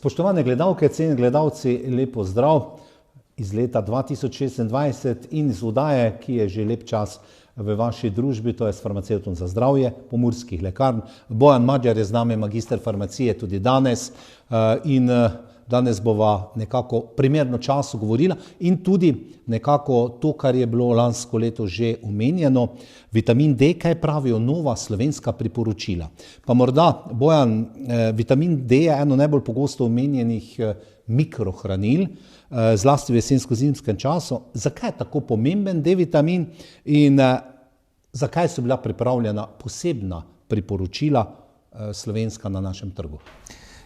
Spoštovane gledalke, cenjeni gledalci, lepo zdrav iz leta 2026 in iz oddaje, ki je že lep čas v vaši družbi, to je s farmacevtom za zdravje Pomurskih lekarn. Bojan Madžar je z nami, magister farmacije, tudi danes in danes bova nekako primerno času govorila in tudi nekako to, kar je bilo lansko leto že omenjeno, vitamin D, kaj pravijo nova slovenska priporočila. Pa morda, Bojan, vitamin D je eno najbolj pogosto omenjenih mikrohranil, zlasti v jesensko-zimskem času. Zakaj je tako pomemben D-vitamin in zakaj so bila pripravljena posebna priporočila slovenska na našem trgu?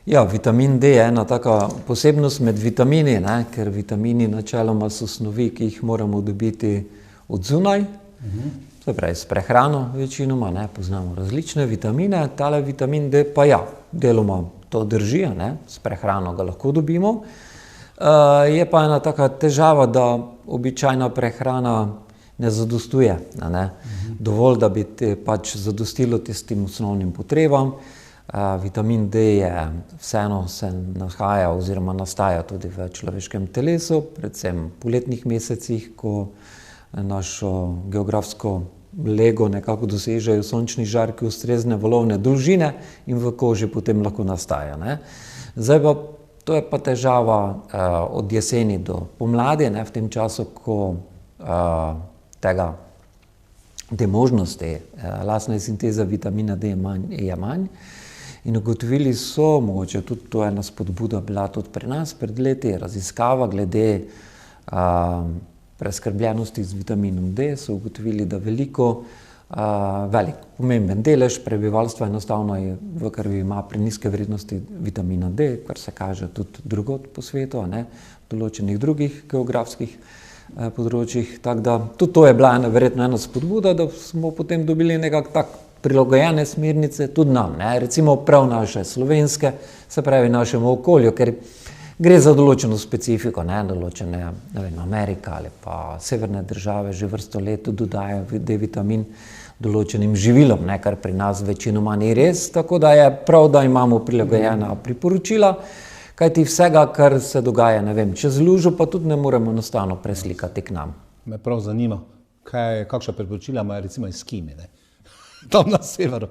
Ja, vitamin D je ena taka posebnost med vitamini, ker vitamini načeloma so snovi, ki jih moramo dobiti od zunaj, se pravi s prehrano večinoma, poznamo različne vitamine, tale vitamin D pa ja, deloma to drži, s prehrano ga lahko dobimo. Je pa ena taka težava, da običajna prehrana ne zadostuje, dovolj, da bi te pač zadostilo tistim osnovnim potrebam. Vitamin D je vseeno se nahaja oziroma nastaja tudi v človeškem telesu, predvsem v poletnih mesecih, ko našo geografsko lego nekako dosežejo sončni žarki ustrezne valovne dolžine in v koži potem lahko nastaja. Zdaj pa, to je pa težava od jeseni do pomladi, v tem času, ko te možnosti lastne sinteze vitamina D je manj. In ugotovili so, mogoče tudi to je ena spodbuda bila tudi pri nas pred leti, raziskava glede preskrbljenosti z vitaminom D, so ugotovili, da velik, pomemben delež prebivalstva enostavno je v krvi ima preniske vrednosti vitamina D, kar se kaže tudi drugod po svetu, v določenih drugih geografskih področjih. Tako da tudi to je bila verjetno ena spodbuda, da smo potem dobili nekako tak prilagojene smernice tudi nam, recimo prav naše slovenske, se pravi našemu okolju, ker gre za določeno specifiko, določene, Amerika ali pa severne države že vrsto let dodajajo D-vitamin določenim živilom, kar pri nas večinoma ni res, tako da je prav, da imamo prilagojena priporočila, kajti vsega, kar se dogaja, čez lužo, pa tudi ne moremo enostavno preslikati k nam. Me prav zanima, kakšna priporočila imajo recimo Eskimi, tam na severu.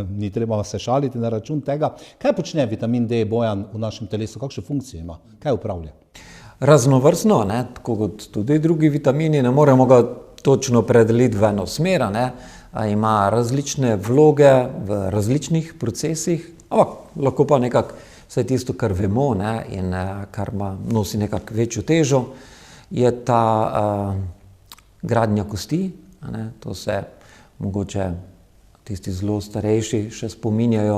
Ni treba se šaliti na račun tega. Kaj počne vitamin D, Bojan, v našem telesu? Kakšno funkcijo ima? Kaj upravlja? Raznovrstno, tako kot tudi drugi vitamini, ne moremo ga točno predeliti v eno smer, ima različne vloge v različnih procesih, ampak lahko pa nekako vse tisto, kar vemo in kar nosi nekako večjo težo, je ta gradnja kosti, to se mogoče tisti zelo starejši še spominjajo,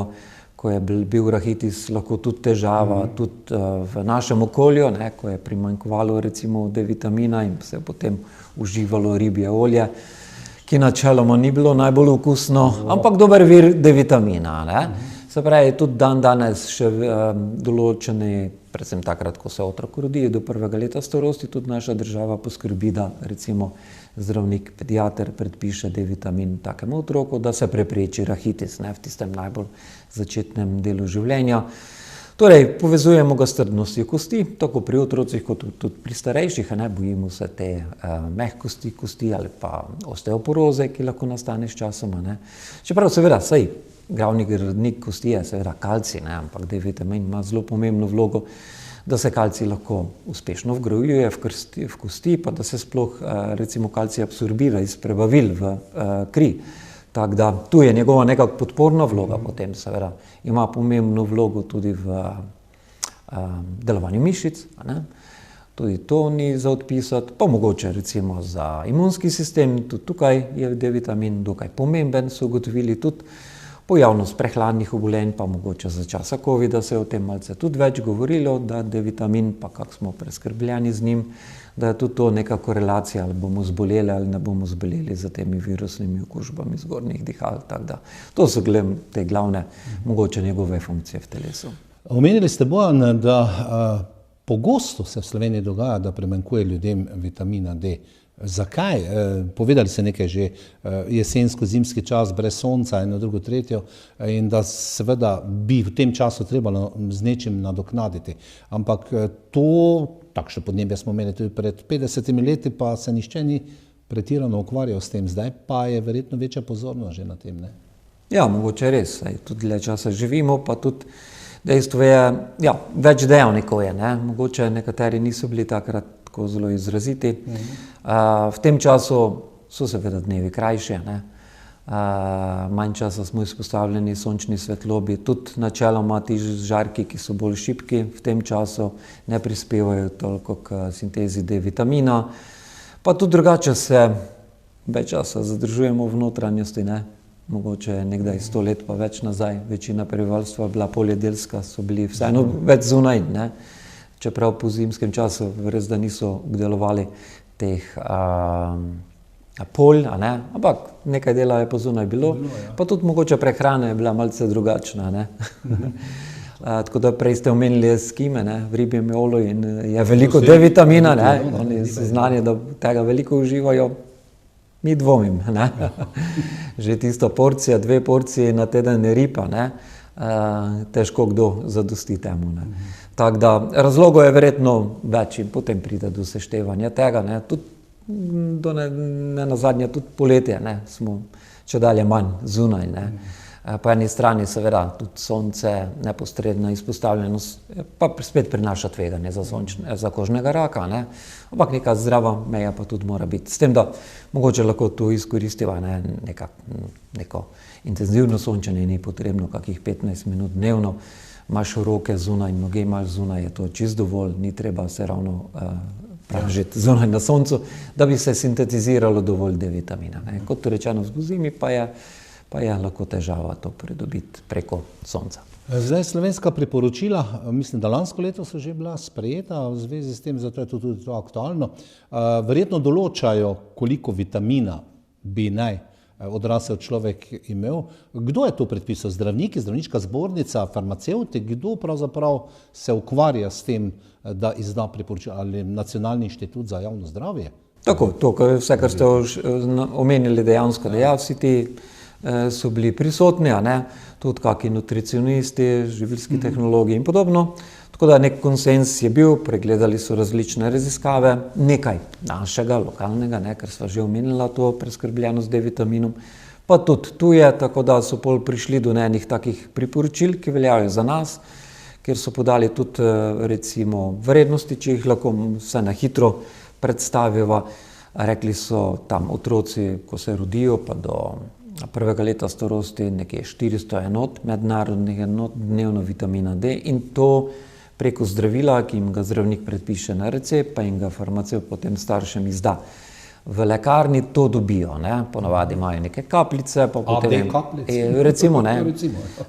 ko je bil rahitis lahko tudi težava, tudi v našem okolju, ko je primanjkovalo recimo D-vitamina in se je potem uživalo ribje olje, ki načeloma ni bilo najbolj okusno, ampak dober vir D-vitamina. Se pravi, tudi danes še določeni, predvsem takrat, ko se otrok rodi do 1. leta starosti, tudi naša država poskrbi, da recimo zdravnik, pediater predpiše D-vitamin takemu otroku, da se prepreči rahitis v tistem najbolj začetnem delu življenja. Torej, povezujemo ga s trdnostjo kosti, tako pri otrocih kot tudi pri starejših, bojimo se te mehkosti kosti ali pa osteoporoze, ki lahko nastane s časoma. Čeprav seveda, glavni gradnik kosti je seveda kalcij, ampak D-vitamin ima zelo pomembno vlogo, da se kalcij lahko uspešno vgrajuje v kosti, pa da se sploh recimo kalcij absorbira iz prebavil v kri. Tako da tu je njegova nekako podporna vloga, potem seveda ima pomembno vlogo tudi v delovanju mišic, tudi to ni za odpisati, pa mogoče recimo za imunski sistem, tudi tukaj je D-vitamin dokaj pomemben, so ugotovili tudi pojavnost prehladnih obolenj, pa mogoče za časa covida se je o tem malce tudi več govorilo, da D-vitamin, pa kako smo preskrbljeni z njim, da je tudi to neka korelacija, ali bomo zboleli ali ne bomo zboleli za temi virusnimi okužbami zgornjih dihal. Tako da to so te glavne mogoče njegove funkcije v telesu. Omenili ste, Bojan, da pogosto se v Sloveniji dogaja, da primanjkuje ljudem vitamina D. Zakaj? Povedali ste nekaj že, jesensko-zimski čas brez sonca, eno, drugo, tretjo, in da seveda bi v tem času trebalo z nečim nadoknaditi. Ampak takšno podnebje smo imeli tudi pred 50 leti, pa se nišče ni pretirano ukvarjal s tem. Zdaj pa je verjetno večja pozornost že na tem, ne? Ja, mogoče res. Tudi dlje časa živimo, pa tudi dejstvo je, ja, več dejavnikov je, ne? Mogoče nekateri niso bili takrat tako zelo izraziti. V tem času so seveda dnevi krajše, ne? Manj časa smo izpostavljeni sončni svetlobi, tudi načeloma ti žarki, ki so bolj šibki v tem času, ne prispevajo toliko k sintezi D vitamina, pa tudi drugače se več časa zadržujemo v notranjosti, ne? Mogoče nekdaj 100 let pa več nazaj, večina prebivalstva bila poljedelska, so bili vseeno več zunaj, ne? Čeprav po zimskem času res da niso obdelovali teh polj, a ne? Ampak nekaj dela je pa zunaj bilo, pa tudi mogoče prehrana je bila malce drugačna, ne? Tako da prej ste omenili eskime, ne? V ribjem olju in je veliko D vitamina, ne? Oni so znani, da tega veliko uživajo. Mi dvomim, ne? Že tista porcija, 2 porcije na teden ripa, ne? Težko kdo zadosti temu, ne? Tako da razlogov je verjetno več in potem pride do seštevanja tega, ne? Tudi ne nazadnje tudi poletje, ne? Smo čedalje manj zunaj, ne? Po eni strani seveda tudi sonce, neposredna izpostavljenost, pa spet prinaša tveganje za kožnega raka, ne? Ampak neka zdrava meja pa tudi mora biti. S tem, da mogoče lahko to izkoristiva, ne? Neko intenzivno sončenje ni potrebno, kakih 15 minut dnevno, imaš roke zunaj, noge imaš zunaj, je to čisto dovolj, ni treba se ravno pražiti zunaj na soncu, da bi se sintetiziralo dovolj D vitamina, ne? Kot rečeno, v zimi pa je lahko težava to pridobiti preko sonca. Zdaj slovenska priporočila, mislim, da lansko leto so že bila sprejeta v zvezi s tem, zato je tudi to aktualno. Verjetno določajo, koliko vitamina bi naj odrasel človek imel. Kdo je to predpisal? Zdravniki, zdravniška zbornica, farmacevti? Kdo pravzaprav se ukvarja s tem, da izda priporočila? Ali Nacionalni inštitut za javno zdravje? Tako, vse, kar ste omenili dejansko, da ja, vsi ti so bili prisotni, a ne, tudi kakšni nutricionisti, živilski tehnologi in podobno. Tako da nek konsens je bil, pregledali so različne raziskave, nekaj našega, lokalnega, ne, ker sva že omenila to preskrbljenost D vitaminom, pa tudi tuje, tako da so pol prišli do enih takih priporočil, ki veljajo za nas, kjer so podali tudi recimo vrednosti, če jih lahko vse na hitro predstaviva. Rekli so tam otroci, ko se rodijo, pa do 1. leta starosti nekje 400 enot, mednarodnih enot dnevno vitamina D in to preko zdravila, ki jim ga zdravnik predpiše na recept, pa jim ga farmacevt potem staršem izda. V lekarni to dobijo, ne? Ponavadi imajo neke kapljice, pa potem recimo, ne?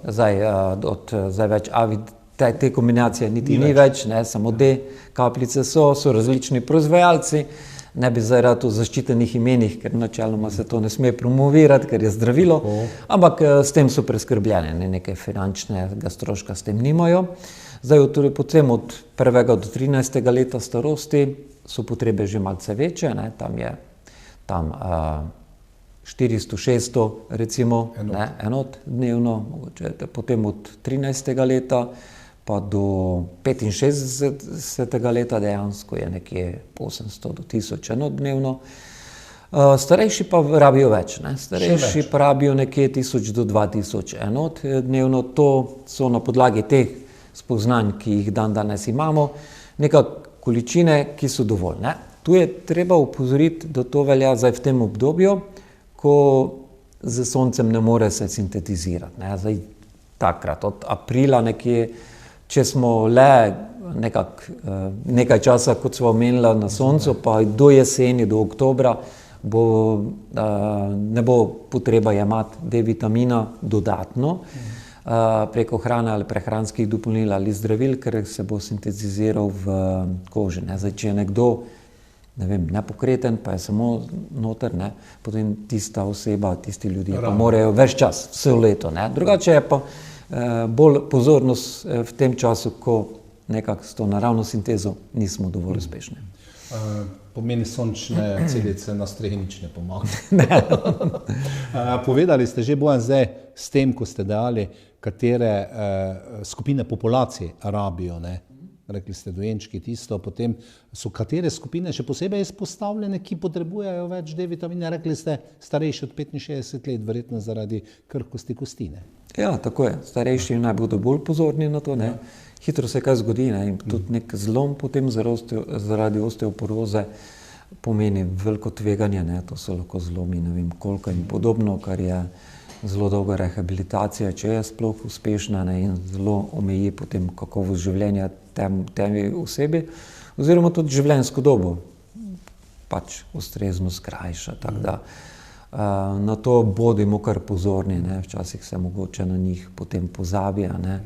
Zdaj več te kombinacije niti ni več, ne? Samo D kapljice so različni proizvajalci. Ne bi zdaj rad v zaščitenih imenih, ker načeloma se to ne sme promovirati, ker je zdravilo, ampak s tem so preskrbljene, neke finančnega stroška s tem nimajo. Zdaj, potem od 1. do 13. leta starosti so potrebe že malce večje, ne? Tam je 400-600 recimo enot dnevno, mogoče potem od 13. leta pa do 65. leta dejansko je nekje 800 do 1000 enot dnevno. Starejši pa rabijo več, ne? Starejši pa rabijo nekje 1000 do 2000 enot dnevno. To so na podlagi teh spoznanj, ki jih danes imamo, neka količine, ki so dovolj, ne? Tu je treba opozoriti, da to velja zdaj v tem obdobju, ko z soncem ne more se sintetizirati, ne? Zdaj takrat, od aprila nekje, če smo le nekaj časa, kot smo omenila, na soncu, pa do jeseni, do oktobra, ne bo potreba jemati D vitamina dodatno preko hrane ali prehranskih dopolnil ali zdravil, ker se bo sintetiziral v koži, ne? Zdaj, če je nekdo, ne vem, nepokreten, pa je samo noter, ne? Potem tista oseba, tisti ljudje pa morajo več čas, vse leto, ne? Drugače je pa bolj pozornost v tem času, ko nekako s to naravno sintezo nismo dovolj uspešni. Pomeni sončne celice na strehi nič ne pomagajo. Povedali ste že, Bojan, zdaj s tem, ko ste dejali, katere skupine populacije rabijo, ne? Rekli ste dojenčki tisto, potem so katere skupine še posebej izpostavljene, ki potrebujejo več D-vitamina, rekli ste starejši od 65 let, verjetno zaradi krhkosti kosti, ne? Ja, tako je. Starejši naj bodo bolj pozorni na to, ne. Hitro se kaj zgodi, ne, in tudi nek zlom potem zaradi osteoporoze pomeni veliko tveganje, ne, to so lahko zlomi, ne vem koliko in podobno, kar je zelo dolga rehabilitacija, če je sploh uspešna, ne, in zelo omeji potem kakovost življenja temi osebi, oziroma tudi življenjsko dobo, pač ustrezno skrajša, tako da na to bodimo kar pozorni, ne, včasih se mogoče na njih potem pozabi, ne.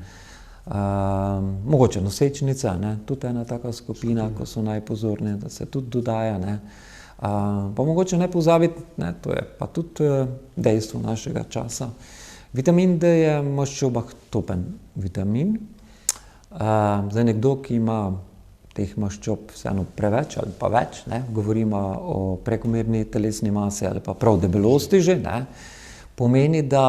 Mogoče nosečnica, ne, tudi ena taka skupina, ko so najpozorni, da se tudi dodaja, ne. Pa mogoče ne pozabiti, ne, to je pa tudi dejstvo našega časa. Vitamin D je v maščobah topen vitamin. Zdaj nekdo, ki ima teh maščob vseeno preveč ali pa več, ne, govorimo o prekomerni telesni masi ali pa prav debelosti že, ne, pomeni, da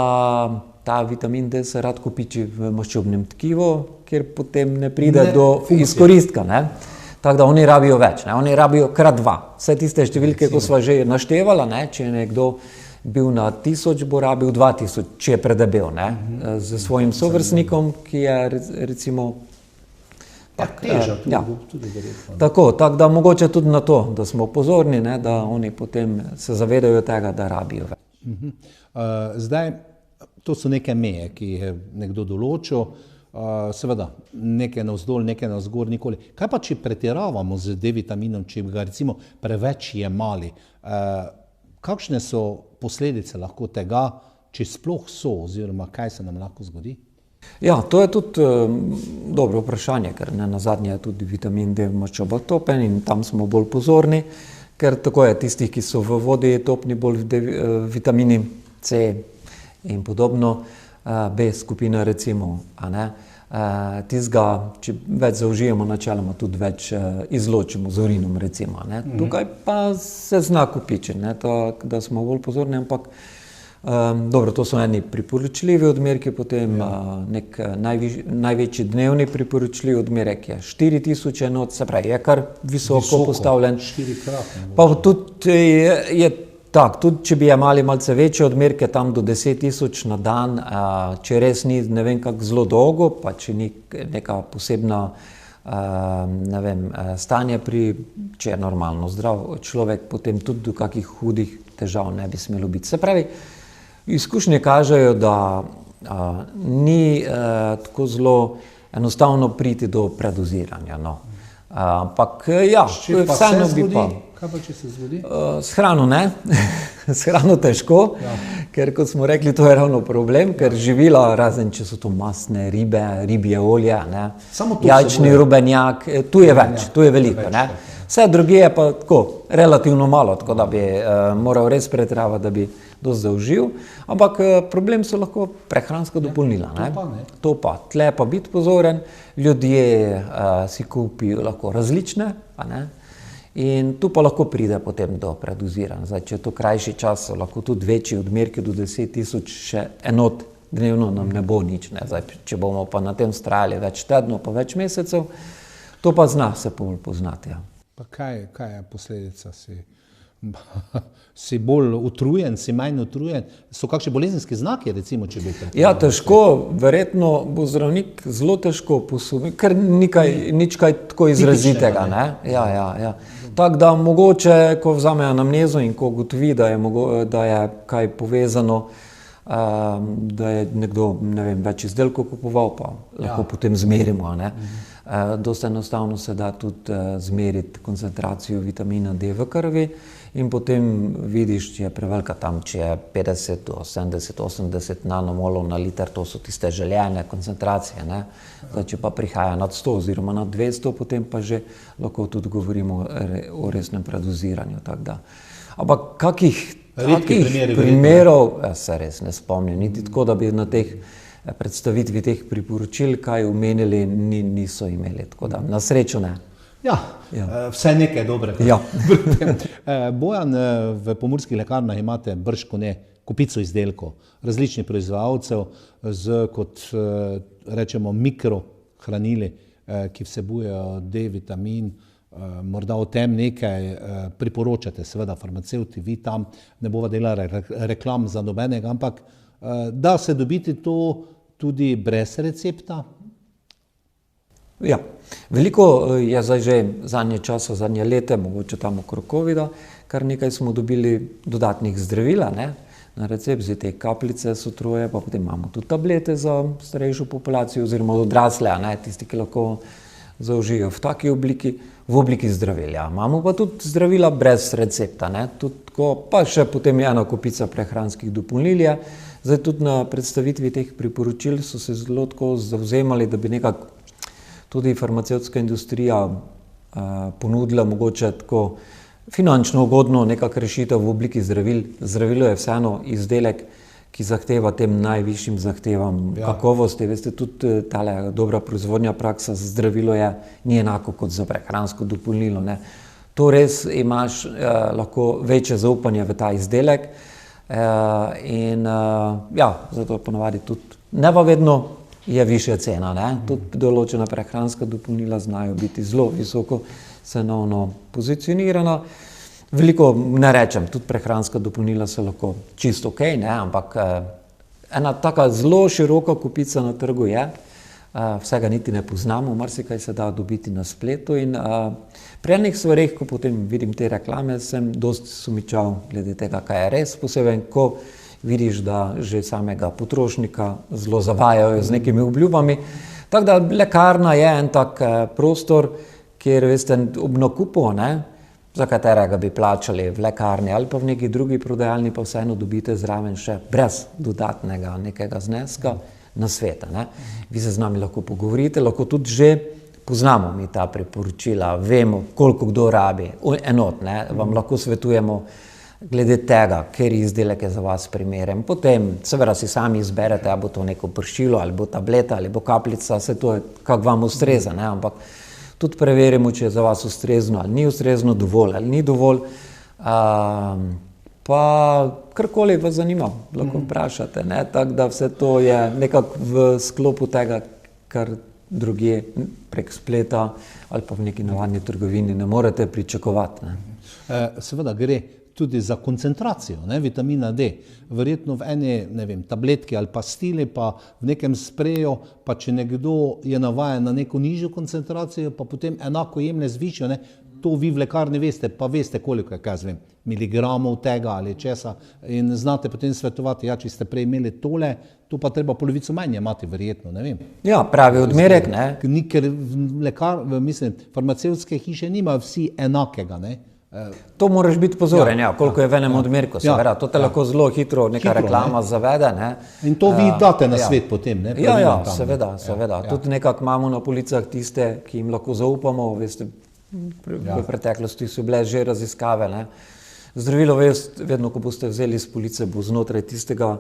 ta vitamin D se rad kopiči v maščobnem tkivu, kjer potem ne pride do izkoristka, ne. Tako da oni rabijo več, ne, oni rabijo krat 2. Vse tiste številke, ko sva že naštevala, ne, če je nekdo bil na 1000, bo rabil 2000, če je predebel, ne, z svojim sovrstnikom, ki je recimo teža, tudi verjetno. Tako da mogoče tudi na to, da smo pozorni, ne, da oni potem se zavedajo tega, da rabijo več. Zdaj, to so neke meje, ki jih je nekdo določil, seveda, nekaj navzdol, nekaj navzgor, nikoli. Kaj pa, če pretiravamo z D-vitaminom, če ga recimo preveč jemali? Kakšne so posledice lahko tega, če sploh so, oziroma kaj se nam lahko zgodi? Ja, to je tudi dobro vprašanje, ker nazadnje je tudi vitamin D v maščobah topen in tam smo bolj pozorni, ker tako je tistih, ki so v vodi topni bolj vitamini C in podobno, B skupina recimo, a ne. Tistega, če več zaužijemo, načeloma tudi več izločimo z urinom recimo, ne. Tukaj pa se zna kopičiti, ne, da smo bolj pozorni, ampak dobro, to so eni priporočljivi odmerki, potem nek največji dnevni priporočljiv odmerek je 4000 enot, se pravi, je kar visoko postavljen. 4-kratno. Pa tudi je tak, tudi če bi jemali malce večje odmerke, tam do 10 000 na dan, če res ni ne vem kako zelo dolgo, pa če ni neka posebna ne vem, stanje če je normalno zdrav človek, potem tudi do kakih hudih težav ne bi smelo biti. Se pravi, izkušnje kažejo, da ni tako zelo enostavno priti do predoziranja, no. Ampak ja, vseeno bi pa. Kaj pa, če se zgodi? S hrano ne, s hrano težko, ker kot smo rekli, to je ravno problem, ker živila, razen če so to mastne ribe, ribje olje, ne, jajčni rubenjak, tu je več, tu je veliko, ne. Vse drugje je pa tako, relativno malo, tako da bi moral res pretiravati, da bi dosti zaužil, ampak problem so lahko prehranska dopolnila, ne. To pa, tle pa biti pozoren, ljudje si kupijo lahko različne, a ne. In tu pa lahko pride potem do predoziranja. Zdaj, če je to krajši čas, so lahko tudi večji odmerki do 10 000 še enot dnevno nam ne bo nič, ne. Zdaj, če bomo pa na tem vztrajali več tednov, pa več mesecev, to pa zna se bolj poznati, ja. Pa kaj je posledica? Si bolj utrujen, si manj utrujen? So kakšni bolezenski znaki, recimo, če bi pretiraval? Ja, težko, verjetno bo zdravnik zelo težko posumil, ker nič kaj tako izrazitega, ne. Ja. Tako da mogoče, ko vzame anamnezo in ko ugotovi, da je kaj povezano, da je nekdo, ne vem, več izdelkov kupoval, pa lahko potem zmerimo, ne. Dosti enostavno se da tudi zmeriti koncentracijo vitamina D v krvi in potem vidiš, če je prevelika tam, če je 50 do 70, 80 nanomolov na liter, to so tiste željene koncentracije, ne. Zdaj, če pa prihaja nad 100 oziroma nad 200, potem pa že lahko tudi govorimo o resnem predoziranju, tako da. Ampak kakih primerov, se res ne spomnim, niti tako, da bi na teh predstavitvi teh priporočil kaj omenili, niso imeli, tako da na srečo ne. Ja, vse nekaj dobrega. Ja. Bojan, v pomurskih lekarnah imate bržkone kupico izdelkov, različnih proizvajalcev z, kot rečemo, mikrohranili, ki vsebujejo D-vitamin. Morda o tem nekaj priporočate, seveda farmacevti, vi tam, ne bova delali reklam za nobenega, ampak da se dobiti to tudi brez recepta? Ja, veliko je zdaj že zadnje časa, zadnje leta, mogoče tam okrog covida, kar nekaj smo dobili dodatnih zdravila, ne? Na recept, zdaj te kapljice so troje, pa potem imamo tudi tablete za starejšo populacijo oziroma odrasle, ne? Tisti, ki lahko zaužijo v taki obliki, v obliki zdravilja. Imamo pa tudi zdravila brez recepta, ne? Tudi tako, pa še potem je ena kopica prehranskih dopolnil je. Zdaj tudi na predstavitvi teh priporočil so se zelo tako zavzemali, da bi nekako tudi farmacevtska industrija ponudila mogoče tako finančno ugodno nekako rešitev v obliki zdravil. Zdravilo je vseeno izdelek, ki zahteva tem najvišjim zahtevam kakovosti. Veste, tudi tale dobra proizvodnja praksa za zdravilo ni enako kot za prehransko dopolnilo, ne. To res imaš lahko večje zaupanje v ta izdelek in zato ponavadi tudi ne pa vedno je višja cena, ne. Tudi določena prehranska dopolnila znajo biti zelo visoko cenovno pozicionirana. Veliko ne rečem, tudi prehranska dopolnila so lahko čisto okej, ne, ampak ena taka zelo široka kupica na trgu je, vsega niti ne poznamo, marsikaj se da dobiti na spletu in pri enih stvareh, ko potem vidim te reklame, sem dosti sumičal glede tega, kaj je res, posebej ko vidiš, da že samega potrošnika zelo zavajajo z nekimi obljubami. Tako da lekarna je en tak prostor, kjer veste, ob nakupu, ne, za katerega bi plačali v lekarni ali pa v neki drugi prodajalni, pa vseeno dobite zraven še brez dodatnega nekega zneska na sveta, ne. Vi se z nami lahko pogovorite, lahko tudi že poznamo mi ta priporočila, vemo, koliko kdo rabi, enot, ne, vam lahko svetujemo glede tega, ker izdelek je za vas primeren. Potem seveda si sami izberete, ali bo to neko pršilo, ali bo tableta, ali bo kapljica, vse to je, kak vam ustreza, ne, ampak tudi preverimo, če je za vas ustrezno ali ni ustrezno, dovolj ali ni dovolj. Pa karkoli vas zanima, lahko vprašate, ne, tako da vse to je nekako v sklopu tega, kar drugje prek spleta ali pa v neki navadni trgovini ne morete pričakovati, ne. Seveda gre tudi za koncentracijo, ne, vitamina D. Verjetno v eni, ne vem, tabletki ali pastili, pa v nekem spreju, pa če nekdo je navajen na neko nižjo koncentracijo, pa potem enako jemlje z višjo, ne, to vi v lekarni veste, pa veste, koliko je, kaj vem, miligramov tega ali česa in znate potem svetovati, ja, če ste prej imeli tole, to pa treba polovico manj imati, verjetno, ne vem. Ja, pravi odmerek, ne. Ker farmacevtske hiše nimajo vsi enakega, ne. To moraš biti pozoren, koliko je v enem odmerku, seveda, to te lahko zelo hitro neka reklama zavede, ne. In to vi date na svet potem, ne? Seveda. Tudi nekako imamo na policah tiste, ki jim lahko zaupamo, veste, v preteklosti so bile že raziskave, ne. Zdravilo vedno, ko boste vzeli s police, bo znotraj tistega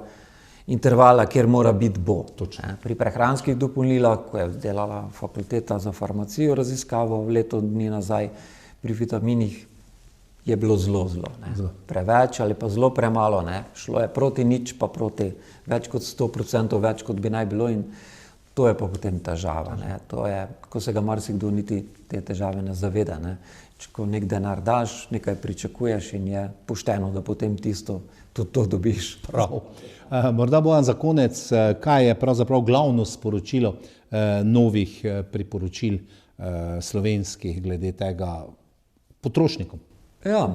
intervala, kjer mora biti bo. Pri prehranskih dopolnilah, ko je delala fakulteta za farmacijo raziskavo leto dni nazaj, pri vitaminih je bilo zelo, preveč ali pa zelo premalo, ne. Šlo je proti nič, pa proti več kot 100%, več kot bi naj bilo in to je pa potem težava, ne. To je, ko se ga marsikdo niti te težave ne zaveda, ne. Če ko nek denar daš, nekaj pričakuješ in je pošteno, da potem tisto, tudi to dobiš. Prav. Morda Bojan za konec, kaj je pravzaprav glavno sporočilo novih priporočil slovenskih glede tega potrošnikom? Ja,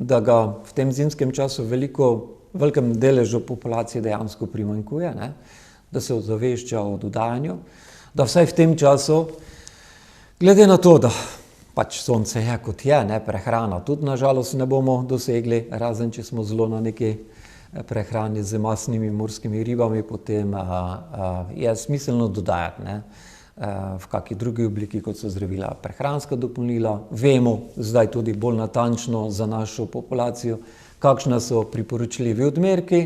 da ga v tem zimskem času velikem deležu populacije dejansko primanjkuje, ne? Da se ozavešča o dodajanju, da vsaj v tem času, glede na to, da pač sonce je kot je, ne, prehrana tudi na žalost ne bomo dosegli, razen če smo zelo na neki prehrani z masnimi morskimi ribami, potem je smiselno dodajati, ne. V kakšni drugi obliki, kot so zdravila, prehranska dopolnila. Vemo zdaj tudi bolj natančno za našo populacijo, kakšna so priporočljivi odmerki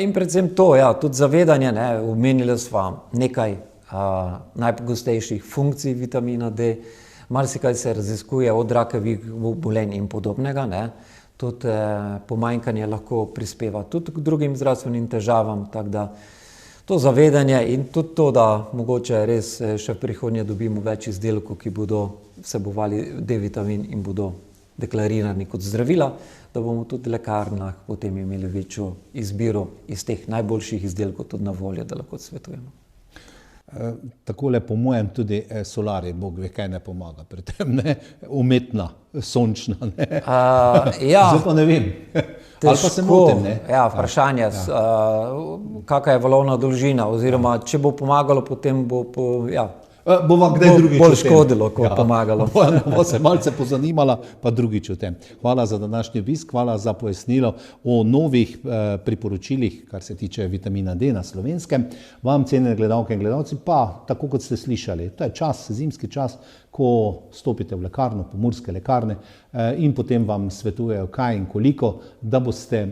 in predvsem to, tudi zavedanje, ne, omenili sva nekaj najpogostejših funkcij vitamina D, marsikaj se raziskuje od rakavih obolenj in podobnega, ne. Tudi pomanjkanje lahko prispeva tudi k drugim zdravstvenim težavam, tako da to zavedanje in tudi to, da mogoče res še v prihodnje dobimo več izdelkov, ki bodo vsebovali D-vitamin in bodo deklarirani kot zdravila, da bomo tudi v lekarnah potem imeli večjo izbiro iz teh najboljših izdelkov tudi na voljo, da lahko svetujemo. Takole po mojem tudi solarij, Bog ve, kaj ne pomaga pri tem, ne? Umetna, sončna, ne? Ja. Zdaj pa ne vem. Ali pa se motim, ne? Ja, vprašanje, kakva je valovna dolžina, oziroma če bo pomagalo, potem bo Bova kdaj drugič bolj škodilo, kot pomagalo. Bo se malce pozanimala, pa drugič o tem. Hvala za današnji obisk, hvala za pojasnilo o novih priporočilih, kar se tiče vitamina D na Slovenskem. Vam, cenjene gledalke in gledalci, pa tako kot ste slišali, to je čas, zimski čas, ko stopite v lekarno, pomurske lekarne in potem vam svetujejo kaj in koliko, da boste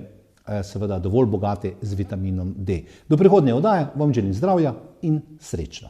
seveda dovolj bogati z vitaminom D. Do prihodnje oddaje vam želim zdravja in srečno.